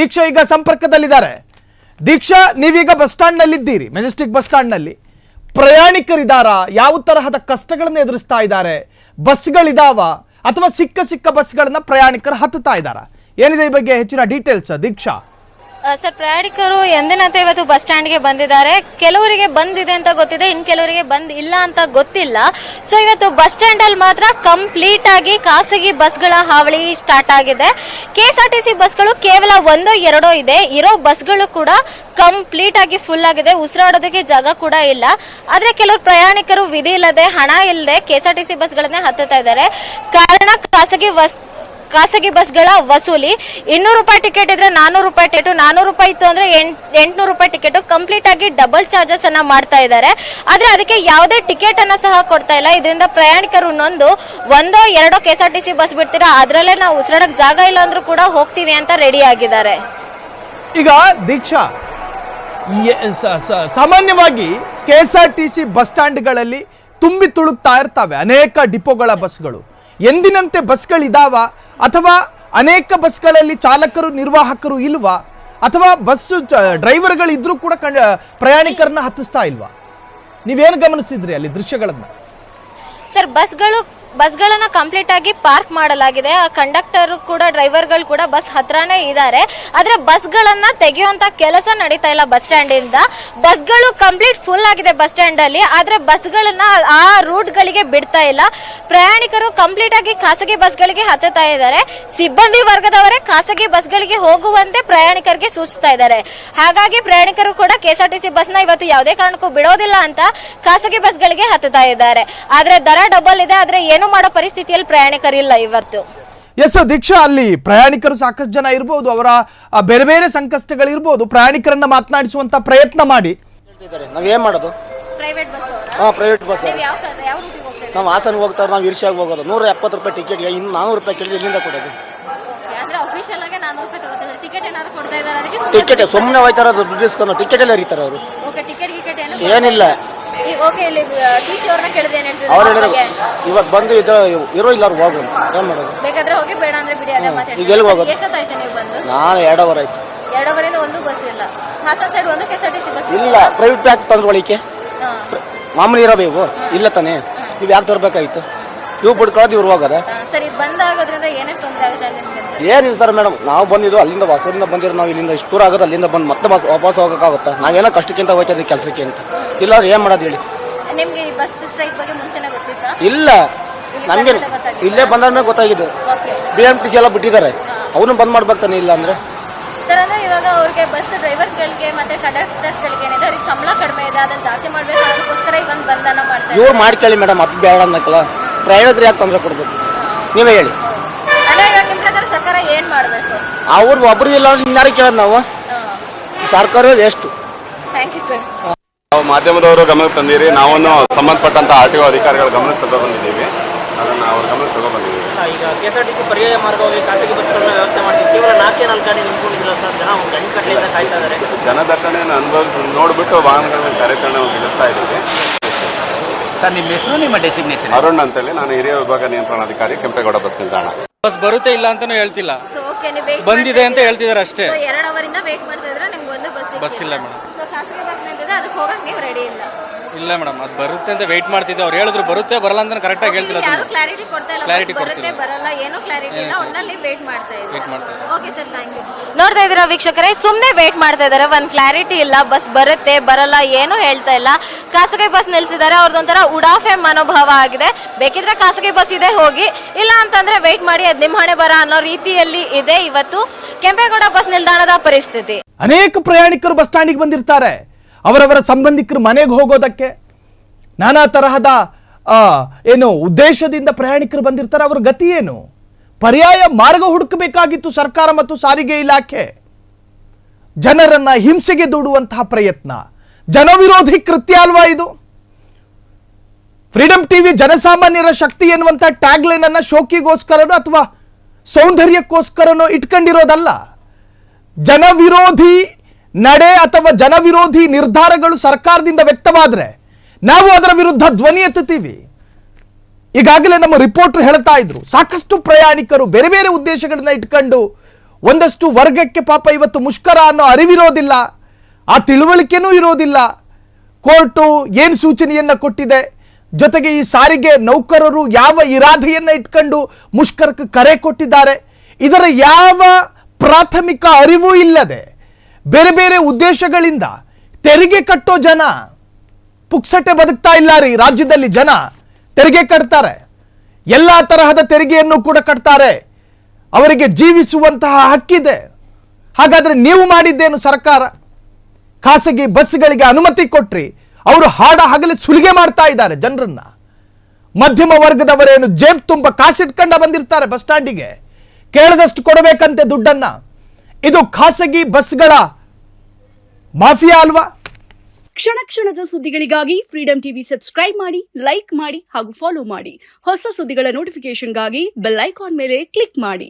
ದೀಕ್ಷಾ ಈಗ ಸಂಪರ್ಕದಲ್ಲಿದ್ದಾರೆ. ದೀಕ್ಷಾ, ನೀವೀಗ ಬಸ್ ಸ್ಟ್ಯಾಂಡ್ ನಲ್ಲಿ ಇದ್ದೀರಿ, ಮೆಜೆಸ್ಟಿಕ್ ಬಸ್ ಸ್ಟ್ಯಾಂಡ್ ನಲ್ಲಿ. ಪ್ರಯಾಣಿಕರಿದ್ದಾರಾ? ಯಾವ ತರಹದ ಕಷ್ಟಗಳನ್ನು ಎದುರಿಸ್ತಾ ಇದ್ದಾರೆ? ಬಸ್ಗಳಿದಾವ ಅಥವಾ ಸಿಕ್ಕ ಬಸ್ಗಳನ್ನ ಪ್ರಯಾಣಿಕರು ಹತ್ತುತ್ತಾ ಇದ್ದಾರಾ? ಏನಿದೆ ಈ ಬಗ್ಗೆ ಹೆಚ್ಚಿನ ಡೀಟೇಲ್ಸ್ ದೀಕ್ಷಾ? ಸರ್, ಪ್ರಯಾಣಿಕರು ಎಂದಿನಂತೆ ಇವತ್ತು ಬಸ್ ಸ್ಟ್ಯಾಂಡ್ಗೆ ಬಂದಿದ್ದಾರೆ. ಕೆಲವರಿಗೆ ಬಂದಿದೆ ಅಂತ ಗೊತ್ತಿದೆ, ಇನ್ ಕೆಲವರಿಗೆ ಬಂದ್ ಇಲ್ಲ ಅಂತ ಗೊತ್ತಿಲ್ಲ. ಸೊ ಇವತ್ತು ಬಸ್ ಸ್ಟ್ಯಾಂಡ್ ಅಲ್ಲಿ ಮಾತ್ರ ಕಂಪ್ಲೀಟ್ ಆಗಿ ಖಾಸಗಿ ಬಸ್ಗಳ ಹಾವಳಿ ಸ್ಟಾರ್ಟ್ ಆಗಿದೆ. ಕೆಎಸ್ಆರ್ಟಿಸಿ ಬಸ್ಗಳು ಕೇವಲ 1-2 ಇದೆ. ಇರೋ ಬಸ್ಗಳು ಕೂಡ ಕಂಪ್ಲೀಟ್ ಆಗಿ ಫುಲ್ ಆಗಿದೆ. ಉಸಿರಾಡೋದಕ್ಕೆ ಜಾಗ ಕೂಡ ಇಲ್ಲ. ಆದ್ರೆ ಕೆಲವರು ಪ್ರಯಾಣಿಕರು ವಿಧಿ ಇಲ್ಲದೆ, ಹಣ ಇಲ್ಲದೆ ಕೆಎಸ್ಆರ್ಟಿಸಿ ಬಸ್ಗಳನ್ನೇ ಹತ್ತುತ್ತಾ ಇದ್ದಾರೆ. ಕಾರಣ ಖಾಸಗಿ ಬಸ್ಗಳ ವಸೂಲಿ. 200 ರೂಪಾಯಿ ಟಿಕೆಟ್ ಇದ್ರೆ 400 ರೂಪಾಯಿ ಟಿಕೆಟ್, 400 ರೂಪಾಯಿ ಇತ್ತು ಅಂದ್ರೆ 800 ರೂಪಾಯಿ ಟಿಕೆಟ್, ಕಂಪ್ಲೀಟ್ ಆಗಿ ಡಬಲ್ ಚಾರ್ಜಸ್ ಅನ್ನ ಮಾಡ್ತಾ ಇದ್ದಾರೆ. ಆದ್ರೆ ಅದಕ್ಕೆ ಯಾವುದೇ ಟಿಕೆಟ್ ಅನ್ನ ಸಹ ಕೊಡ್ತಾ ಇಲ್ಲ. ಇದರಿಂದ ಪ್ರಯಾಣಿಕರು ನೊಂದು 1-2 ಕೆಎಸ್ಆರ್ಟಿಸಿ ಬಸ್ ಬಿಡ್ತೀರಾ, ಅದ್ರಲ್ಲೇ ನಾವು ಉಸಿರಾಡಕ್ ಜಾಗ ಇಲ್ಲ ಅಂದ್ರೂ ಕೂಡ ಹೋಗ್ತೀವಿ ಅಂತ ರೆಡಿ ಆಗಿದ್ದಾರೆ. ಈಗ ದೀಕ್ಷಾ, ಸಾಮಾನ್ಯವಾಗಿ ಕೆಎಸ್ಆರ್ಟಿಸಿ ಬಸ್ ಸ್ಟ್ಯಾಂಡ್ಗಳಲ್ಲಿ ತುಂಬಿ ತುಳುಕ್ತಾ ಇರ್ತವೆ ಅನೇಕ ಡಿಪೋಗಳ ಬಸ್ಗಳು. ಎಂದಿನಂತೆ ಬಸ್ಗಳಿದಾವ ಅಥವಾ ಅನೇಕ ಬಸ್ಗಳಲ್ಲಿ ಚಾಲಕರು ನಿರ್ವಾಹಕರು ಇಲ್ವಾ? ಅಥವಾ ಬಸ್ ಡ್ರೈವರ್ಗಳು ಇದ್ರೂ ಕೂಡ ಪ್ರಯಾಣಿಕರನ್ನ ಹತ್ತಿಸ್ತಾ ಇಲ್ವಾ? ನೀವೇನು ಗಮನಿಸಿದ್ರಿ ಅಲ್ಲಿ ದೃಶ್ಯಗಳನ್ನ? ಸರ್, ಬಸ್ಗಳನ್ನ ಕಂಪ್ಲೀಟ್ ಆಗಿ ಪಾರ್ಕ್ ಮಾಡಲಾಗಿದೆ. ಕಂಡಕ್ಟರ್ ಕೂಡ ಡ್ರೈವರ್ಗಳು ಕೂಡ ಬಸ್ ಹತ್ರನೇ ಇದ್ದಾರೆ. ಆದ್ರೆ ಬಸ್ಗಳನ್ನ ತೆಗೆಯುವಂತ ಕೆಲಸ ನಡೀತಾ ಇಲ್ಲ ಬಸ್ ಸ್ಟ್ಯಾಂಡ್ ಇಂದ. ಬಸ್ಗಳು ಕಂಪ್ಲೀಟ್ ಫುಲ್ ಆಗಿದೆ ಬಸ್ ಸ್ಟ್ಯಾಂಡ್ ಅಲ್ಲಿ, ಆದ್ರೆ ಬಸ್ಗಳನ್ನ ಆ ರೂಟ್ ಗಳಿಗೆ ಬಿಡ್ತಾ ಇಲ್ಲ. ಪ್ರಯಾಣಿಕರು ಕಂಪ್ಲೀಟ್ ಆಗಿ ಖಾಸಗಿ ಬಸ್ಗಳಿಗೆ ಹತ್ತುತ್ತಾ ಇದ್ದಾರೆ. ಸಿಬ್ಬಂದಿ ವರ್ಗದವರೇ ಖಾಸಗಿ ಬಸ್ಗಳಿಗೆ ಹೋಗುವಂತೆ ಪ್ರಯಾಣಿಕರಿಗೆ ಸೂಚಿಸ್ತಾ ಇದ್ದಾರೆ. ಹಾಗಾಗಿ ಪ್ರಯಾಣಿಕರು ಕೂಡ ಕೆಎಸ್ಆರ್ಟಿಸಿ ಬಸ್ನ ಇವತ್ತು ಯಾವುದೇ ಕಾರಣಕ್ಕೂ ಬಿಡೋದಿಲ್ಲ ಅಂತ ಖಾಸಗಿ ಬಸ್ಗಳಿಗೆ ಹತ್ತುತ್ತಾ ಇದ್ದಾರೆ. ಆದ್ರೆ ದರ ಡಬಲ್ ಇದೆ, ಆದ್ರೆ ಏನು ಮಾಡೋ ಪರಿಸ್ಥಿತಿಯಲ್ಲಿ ಪ್ರಯಾಣಿಕರಿಲ್ಲ ಇವತ್ತು. ಎಸ್ ದೀಕ್ಷಾ, ಅಲ್ಲಿ ಪ್ರಯಾಣಿಕರು ಸಾಕಷ್ಟು ಜನ ಇರಬಹುದು, ಅವರ ಬೇರೆ ಬೇರೆ ಸಂಕಷ್ಟಗಳು ಇರಬಹುದು. ಪ್ರಯಾಣಿಕರನ್ನ ಮಾತನಾಡಿಸುವಂತ ಪ್ರಯತ್ನ ಮಾಡಿ. ನಾವೇನ್ ಮಾಡೋದು? Private bus? Private bus. ನಾವು ಹಾಸನ ಹೋಗ್ತಾರೆ, ನಾವು ಇರ್ಷಾಗ ಹೋಗೋದು. 170 ರೂಪಾಯಿ ಟಿಕೆಟ್, ಇನ್ನು 400 ರೂಪಾಯಿ ಕೇಳಿದ್ರೆ ಇಲ್ಲಿಂದ ಕೊಡೋದು. ಟಿಕೆಟ್ ಸುಮ್ಮನೆ ಹೋಯ್ತಾರ, ದುಡ್ಡು ಇಸ್ಕೊಂಡು ಟಿಕೆಟ್ ಎಲ್ಲ ಹರಿತಾರೆ ಅವರು. ಏನಿಲ್ಲ, ಅವ್ರು ಹೇಳಿದ್ರು ಇವಾಗ ಬಂದು ಇರೋ ಇಲ್ಲ ಹೋಗೋದು. ಏನ್ ಮಾಡೋದು? ಈಗ ಎಲ್ಲಿ ಹೋಗೋದು? ನಾನು 2 ಅವರ್ ಆಯ್ತು. ಇಲ್ಲ, ಪ್ರೈವೇಟ್ ಬ್ಯಾಗ್ ತಂದ್ಕೊಳಿಕೆ ಮಾಮೂಲಿ ಇರಬೇಕು. ಇಲ್ಲ ತಾನೆ, ಇವ್ ಯಾಕೆ ತರ್ಬೇಕಾಯ್ತು? ಇವ್ ಬಿಡ್ಕೊಳ್ಳೋದು, ಇವ್ರು ಹೋಗೋದ? ಏನಿಲ್ಲ ಸರ್ ಮೇಡಮ್, ನಾವು ಬಂದಿದ್ದು ಅಲ್ಲಿಂದ ಹೊಸೂರಿಂದ ಬಂದಿರೋ. ನಾವು ಇಲ್ಲಿಂದ ಇಷ್ಟು ದೂರ ಆಗೋದು, ಅಲ್ಲಿಂದ ಬಂದು ಮತ್ತೆ ವಾಪಸ್ ಹೋಗಕ್ಕಾಗುತ್ತಾ? ನಾವೇನೋ ಕಷ್ಟಕ್ಕಿಂತ ಹೋಗ್ತಾ ಕೆಲಸಕ್ಕೆ ಅಂತ. ಇಲ್ಲ ಏನ್ ಮಾಡೋದು ಹೇಳಿ? ಇಲ್ಲ, ನಮ್ಗೆ ಇಲ್ಲೇ ಬಂದ ಮೇಲೆ ಗೊತ್ತಾಗಿದೆ. BMTC ಎಲ್ಲ ಬಿಟ್ಟಿದ್ದಾರೆ, ಅವನು ಬಂದ್ ಮಾಡ್ಬೇಕು ತಾನೆ. ಇಲ್ಲ ಅಂದ್ರೆ ಇವಾಗ ಅವ್ರಿಗೆ ಬಸ್ ಡ್ರೈವರ್ಸ್ಗಳಿಗೆ ಮತ್ತೆ ಕಂಡಕ್ಟರ್ಸ್ಗಳಿಗೆ ಅವ್ರಿಗೆ ಸಂಬಳ ಕಡಿಮೆ ಇದೆ, ಅದನ್ನ ಜಾಸ್ತಿ ಮಾಡ್ಬೇಕು. ಅದಕ್ಕೋಸ್ಕರ ಇವನ್ ಬಂಧನ ಮಾಡ್ತಾರೆ. ಇವ್ರು ಮಾಡ್ಕೊಳ್ಳಿ ಮೇಡಮ್, ಅದು ಬೇಡ ಅನ್ನಕ್ಕಲ್ಲ. ಪ್ರಯಾಣಿಕರು ಯಾಕೆ ತೊಂದರೆ ಕೊಡ್ಬೇಕು? ನೀವೇ ಹೇಳಿ. ಸರ್ಕಾರ ಏನ್ ಮಾಡ್ಬೇಕು? ಅವ್ರು ಒಬ್ರು ಇಲ್ಲ ಇನ್ಯಾರು ಕೇಳೋದು ನಾವು? ಸರ್ಕಾರ ವೇಸ್ಟ್. Thank you sir. ನಾವು ಮಾಧ್ಯಮದವರು ಗಮನಕ್ಕೆ ತಂದಿರಿ. ನಾವು ಸಂಬಂಧಪಟ್ಟಂತ RTO ಅಧಿಕಾರಿಗಳ ಗಮನಕ್ಕೆ ತಗೊಂಡ್ಬಂದಿದ್ದೀವಿ. ಅದನ್ನ ಅವ್ರ ಗಮನಕ್ಕೆ ತಗೊಂಡ್ಬಂದಿದ್ದೀವಿ. ಈಗ ಕೆಎಸ್ಆರ್ಟಿಸಿ ಪರ್ಯಾಯ ಮಾರ್ಗವಾಗಿ ಖಾಸಗಿ ಬಸ್ಗಳನ್ನ ವ್ಯವಸ್ಥೆ ಮಾಡ್ತೀವಿ. ಕೇವಲ 4 ಗಾಡಿ ನಿಂತ್ಕೊಂಡಿಲ್ಲ ಸರ್, ಜನ ಗಂಟೆಗಟ್ಟಲೆಯಿಂದ ಕಾಯ್ತಾ ಇದ್ದಾರೆ. ಜನದಟ್ಟಣೆಯನ್ನು ನೋಡ್ಬಿಟ್ಟು ವಾಹನಗಳನ್ನ ಕಾರ್ಯಾಚರಣೆ ನಡೆಸ್ತಾ ಇದ್ದೀವಿ. ಸರ್, ನಿಮ್ಮ ಹೆಸರು, ನಿಮ್ಮ ಡೆಸಿಗ್ನೇಷನ್? ಅರುಣ್ ಅಂತೇಳಿ, ನಾನು ಹಿರಿಯ ವಿಭಾಗ ನಿಯಂತ್ರಣಾಧಿಕಾರಿ, ಕೆಂಪೇಗೌಡ ಬಸ್ ನಿಲ್ದಾಣ. ಬಸ್ ಬರುತ್ತೆ ಇಲ್ಲ ಅಂತಾನು ಹೇಳ್ತಿಲ್ಲ, ಬಂದಿದೆ ಅಂತ ಹೇಳ್ತಿದ್ದಾರೆ ಅಷ್ಟೇ. 2 ಅವರಿಂದ ವೇಟ್ ಮಾಡ್ತಾ ಇದ್ರೆ ನಿಮ್ಗೆ ಒಂದು ಬಸ್ ಇಲ್ಲ ಮೇಡಮ್. ಖಾಸಗಿ ಬಸ್ ನಿಂತಿದೆ, ಅದಕ್ಕೆ ಹೋಗಕ್ಕೆ ನೀವು ರೆಡಿ ಇಲ್ಲ? ಇಲ್ಲ ಮೇಡಮ್, ಅದು ಬರುತ್ತೆ ಅಂತ ವೇಟ್ ಮಾಡ್ತಿದ್ದೆ. ಅವ್ರು ಹೇಳಿದ್ರು ಬರುತ್ತೆ ಬರಲ್ಲ ಅಂತ ಕರೆಕ್ಟ್ ಆಗಿ ಹೇಳ್ತಿಲ್ಲ. ಕ್ಲಾರಿಟಿ ಕೊಡ್ತಾ ಇಲ್ಲ, ಕ್ಲಾರಿಟಿ ಬರುತ್ತೆ ಬರಲ್ಲ ಏನೋ ಕ್ಲಾರಿಟಿ ಇಲ್ಲ, ಒಣ್ಣಲ್ಲಿ ವೇಟ್ ಮಾಡ್ತಾ ಇದ್ದಾರೆ. Okay sir, thank you. ನೋಡ್ತಾ ಇದ್ದೀರಾ ವೀಕ್ಷಕರೇ, ಸುಮ್ಮನೆ ವೇಟ್ ಮಾಡ್ತಾ ಇದ್ದಾರೆ. ಒಂದು ಕ್ಲಾರಿಟಿ ಇಲ್ಲ, ಬಸ್ ಬರುತ್ತೆ ಬರಲ್ಲ ಏನು ಹೇಳ್ತಾ ಇಲ್ಲ. ಖಾಸಗಿ ಬಸ್ ನಿಲ್ಸಿದ್ದಾರೆ, ಅವ್ರದೊಂಥರ ಉಡಾಫೆ ಮನೋಭಾವ ಆಗಿದೆ. ಬೇಕಿದ್ರೆ ಖಾಸಗಿ ಬಸ್ ಇದೆ ಹೋಗಿ, ಇಲ್ಲ ಅಂತಂದ್ರೆ ವೇಟ್ ಮಾಡಿ, ಅದ್ ನಿಮ್ಮ ಹಣೆ ಬರ ಅನ್ನೋ ರೀತಿಯಲ್ಲಿ ಇದೆ ಇವತ್ತು ಕೆಂಪೇಗೌಡ ಬಸ್ ನಿಲ್ದಾಣದ ಪರಿಸ್ಥಿತಿ. ಅನೇಕ ಪ್ರಯಾಣಿಕರು ಬಸ್ ಸ್ಟ್ಯಾಂಡಿಗೆ ಬಂದಿರ್ತಾರೆ, ಅವರವರ ಸಂಬಂಧಿಕರು ಮನೆಗೆ ಹೋಗೋದಕ್ಕೆ. ನಾನಾ ತರಹದ ಉದ್ದೇಶದಿಂದ ಪ್ರಯಾಣಿಕರು ಬಂದಿರ್ತಾರೆ. ಅವರ ಗತಿ ಏನು? ಪರ್ಯಾಯ ಮಾರ್ಗ ಹುಡುಕಬೇಕಾಗಿತ್ತು ಸರ್ಕಾರ ಮತ್ತು ಸಾರಿಗೆ ಇಲಾಖೆ. ಜನರನ್ನ ಹಿಂಸೆಗೆ ದೂಡುವಂತಹ ಪ್ರಯತ್ನ ಜನವಿರೋಧಿ ಕೃತ್ಯ ಅಲ್ವಾ ಇದು? ಫ್ರೀಡಂ ಟಿವಿ ಜನಸಾಮಾನ್ಯರ ಶಕ್ತಿ ಎನ್ನುವಂತ ಟ್ಯಾಗ್ ಲೈನ್ ಅನ್ನ ಶೋಕಿಗೋಸ್ಕರನೋ ಅಥವಾ ಸೌಂದರ್ಯಕ್ಕೋಸ್ಕರನೋ ಇಟ್ಕೊಂಡಿರೋದಲ್ಲ. ಜನವಿರೋಧಿ ನಡೆ ಅಥವಾ ಜನವಿರೋಧಿ ನಿರ್ಧಾರಗಳು ಸರ್ಕಾರದಿಂದ ವ್ಯಕ್ತವಾದ್ರೆ ನಾವು ಅದರ ವಿರುದ್ಧ ಧ್ವನಿ ಎತ್ತುತ್ತೀವಿ. ಈಗಾಗಲೇ ನಮ್ಮ ರಿಪೋರ್ಟರ್ ಹೇಳ್ತಾ ಇದ್ರು, ಸಾಕಷ್ಟು ಪ್ರಯಾಣಿಕರು ಬೇರೆ ಬೇರೆ ಉದ್ದೇಶಗಳನ್ನ ಇಟ್ಕೊಂಡು ಒಂದಷ್ಟು ವರ್ಗಕ್ಕೆ ಪಾಪ ಇವತ್ತು ಮುಷ್ಕರ ಅನ್ನೋ ಅರಿವಿರೋದಿಲ್ಲ, ಆ ತಿಳುವಳಿಕೆನೂ ಇರೋದಿಲ್ಲ. ಕೋರ್ಟು ಏನು ಸೂಚನೆಯನ್ನ ಕೊಟ್ಟಿದೆ, ಜೊತೆಗೆ ಈ ಸಾರಿಗೆ ನೌಕರರು ಯಾವ ಇರಾದೆಯನ್ನ ಇಟ್ಕೊಂಡು ಮುಷ್ಕರಕ್ಕೆ ಕರೆ ಕೊಟ್ಟಿದ್ದಾರೆ, ಇದರ ಯಾವ ಪ್ರಾಥಮಿಕ ಅರಿವು ಇಲ್ಲದೆ ಬೇರೆ ಬೇರೆ ಉದ್ದೇಶಗಳಿಂದ ತೆರಿಗೆ ಕಟ್ಟೋ ಜನ ಪುಕ್ಸಟೆ ಬದುಕ್ತಾ ಇಲ್ಲ ರೀ. ರಾಜ್ಯದಲ್ಲಿ ಜನ ತೆರಿಗೆ ಕಟ್ತಾರೆ, ಎಲ್ಲ ತರಹದ ತೆರಿಗೆಯನ್ನು ಕೂಡ ಕಟ್ತಾರೆ, ಅವರಿಗೆ ಜೀವಿಸುವಂತಹ ಹಕ್ಕಿದೆ. ಹಾಗಾದ್ರೆ ನೀವು ಮಾಡಿದ್ದೇನು? ಸರ್ಕಾರ ಖಾಸಗಿ ಬಸ್ಗಳಿಗೆ ಅನುಮತಿ ಕೊಟ್ರಿ, ಅವರು ಹಾಡ ಹಗಲಿ ಸುಲಿಗೆ ಮಾಡ್ತಾ ಇದ್ದಾರೆ ಜನರನ್ನ. ಮಧ್ಯಮ ವರ್ಗದವರೇನು ಜೇಬ್ ತುಂಬ ಕಾಸಿಟ್ಕೊಂಡ ಬಂದಿರ್ತಾರೆ ಬಸ್ ಸ್ಟ್ಯಾಂಡಿಗೆ, ಕೇಳದಷ್ಟು ಕೊಡಬೇಕಂತೆ ದುಡ್ಡನ್ನ. ಇದು ಖಾಸಗಿ ಬಸ್ಗಳ ಮಾಫಿಯಾ ಅಲ್ವಾ? ಕ್ಷಣ ಕ್ಷಣದ ಸುದ್ದಿಗಳಿಗಾಗಿ ಫ್ರೀಡಂ ಟಿವಿ ಸಬ್ಸ್ಕ್ರೈಬ್ ಮಾಡಿ, ಲೈಕ್ ಮಾಡಿ ಹಾಗೂ ಫಾಲೋ ಮಾಡಿ. ಹೊಸ ಸುದ್ದಿಗಳ ನೋಟಿಫಿಕೇಶನ್ಗಾಗಿ ಬೆಲ್ ಐಕಾನ್ ಮೇಲೆ ಕ್ಲಿಕ್ ಮಾಡಿ.